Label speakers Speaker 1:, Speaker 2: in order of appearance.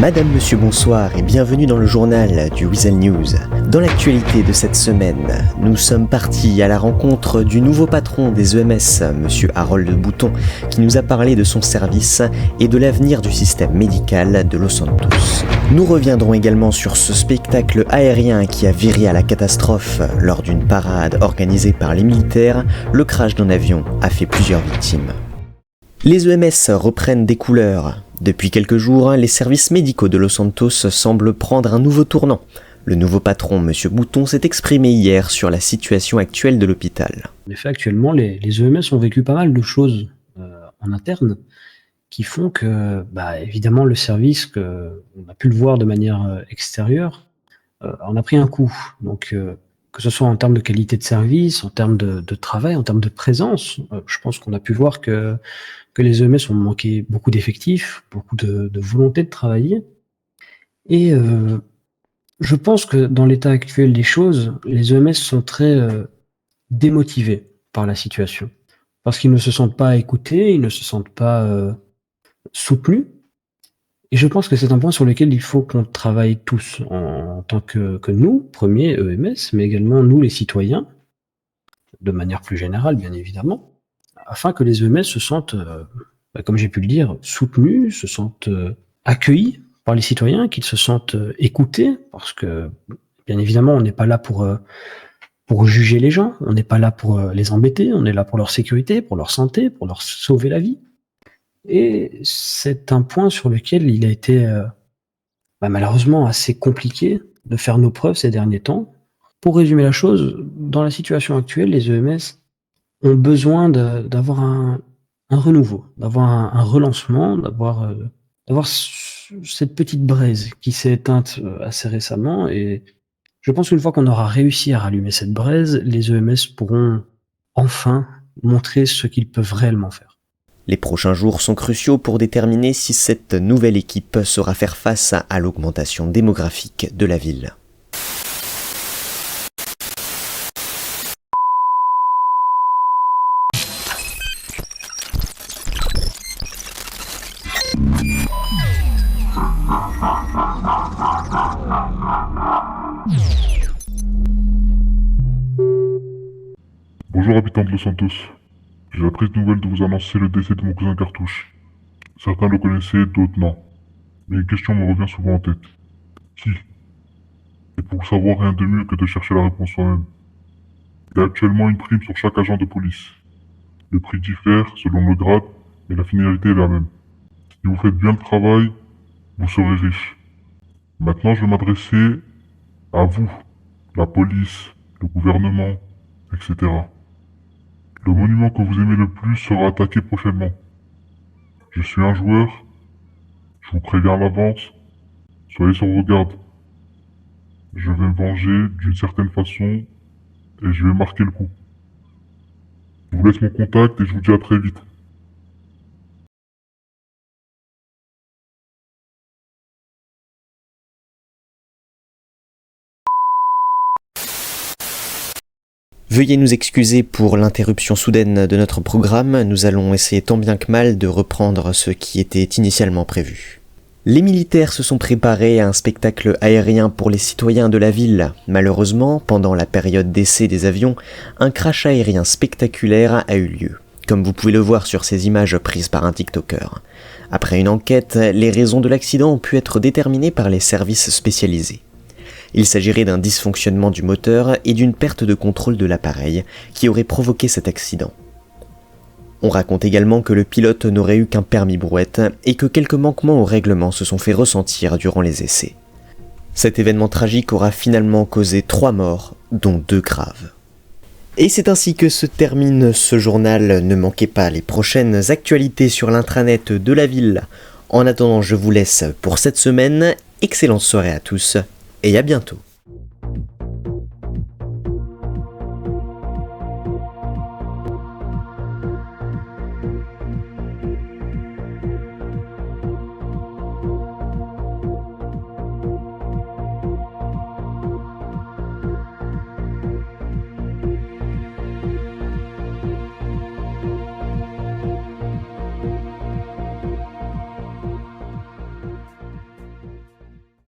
Speaker 1: Madame, Monsieur, bonsoir et bienvenue dans le journal du Weasel News. Dans l'actualité de cette semaine, nous sommes partis à la rencontre du nouveau patron des EMS, Monsieur Harold Bouton, qui nous a parlé de son service et de l'avenir du système médical de Los Santos. Nous reviendrons également sur ce spectacle aérien qui a viré à la catastrophe lors d'une parade organisée par les militaires. Le crash d'un avion a fait plusieurs victimes. Les EMS reprennent des couleurs. Depuis quelques jours, les services médicaux de Los Santos semblent prendre un nouveau tournant. Le nouveau patron, M. Bouton, s'est exprimé hier sur la situation actuelle de l'hôpital.
Speaker 2: En effet, actuellement, les EMS ont vécu pas mal de choses en interne qui font que, évidemment, le service, on a pu le voir de manière extérieure, en a pris un coup. Donc, que ce soit en termes de qualité de service, en termes de travail, en termes de présence, je pense qu'on a pu voir que les EMS ont manqué beaucoup d'effectifs, beaucoup de volonté de travailler. Et je pense que dans l'état actuel des choses, les EMS sont très démotivés par la situation. Parce qu'ils ne se sentent pas écoutés, ils ne se sentent pas soutenus. Et je pense que c'est un point sur lequel il faut qu'on travaille tous, en tant que nous, premiers EMS, mais également nous les citoyens, de manière plus générale bien évidemment, afin que les EMS se sentent, comme j'ai pu le dire, soutenus, se sentent accueillis par les citoyens, qu'ils se sentent écoutés, parce que bien évidemment on n'est pas là pour juger les gens, on n'est pas là pour les embêter, on est là pour leur sécurité, pour leur santé, pour leur sauver la vie. Et c'est un point sur lequel il a été malheureusement assez compliqué de faire nos preuves ces derniers temps. Pour résumer la chose, dans la situation actuelle, les EMS ont besoin d'avoir un renouveau, d'avoir un relancement, d'avoir cette petite braise qui s'est éteinte assez récemment. Et je pense qu'une fois qu'on aura réussi à rallumer cette braise, les EMS pourront enfin montrer ce qu'ils peuvent réellement faire.
Speaker 1: Les prochains jours sont cruciaux pour déterminer si cette nouvelle équipe saura faire face à l'augmentation démographique de la ville.
Speaker 3: Bonjour habitants de Los Santos. J'ai la triste nouvelle de vous annoncer le décès de mon cousin Cartouche. Certains le connaissaient, d'autres non. Mais une question me revient souvent en tête. Qui? Et pour savoir, rien de mieux que de chercher la réponse soi-même. Il y a actuellement une prime sur chaque agent de police. Le prix diffère selon le grade, mais la finalité est la même. Si vous faites bien le travail, vous serez riche. Maintenant, je vais m'adresser à vous, la police, le gouvernement, etc. Le monument que vous aimez le plus sera attaqué prochainement. Je suis un joueur, je vous préviens à l'avance, soyez sur vos gardes. Je vais me venger d'une certaine façon et je vais marquer le coup. Je vous laisse mon contact et je vous dis à très vite.
Speaker 1: Veuillez nous excuser pour l'interruption soudaine de notre programme, nous allons essayer tant bien que mal de reprendre ce qui était initialement prévu. Les militaires se sont préparés à un spectacle aérien pour les citoyens de la ville. Malheureusement, pendant la période d'essai des avions, un crash aérien spectaculaire a eu lieu, comme vous pouvez le voir sur ces images prises par un TikToker. Après une enquête, les raisons de l'accident ont pu être déterminées par les services spécialisés. Il s'agirait d'un dysfonctionnement du moteur et d'une perte de contrôle de l'appareil qui aurait provoqué cet accident. On raconte également que le pilote n'aurait eu qu'un permis brouette et que quelques manquements au règlement se sont fait ressentir durant les essais. Cet événement tragique aura finalement causé 3 morts, dont 2 graves. Et c'est ainsi que se termine ce journal. Ne manquez pas les prochaines actualités sur l'intranet de la ville. En attendant, je vous laisse pour cette semaine. Excellente soirée à tous et à bientôt.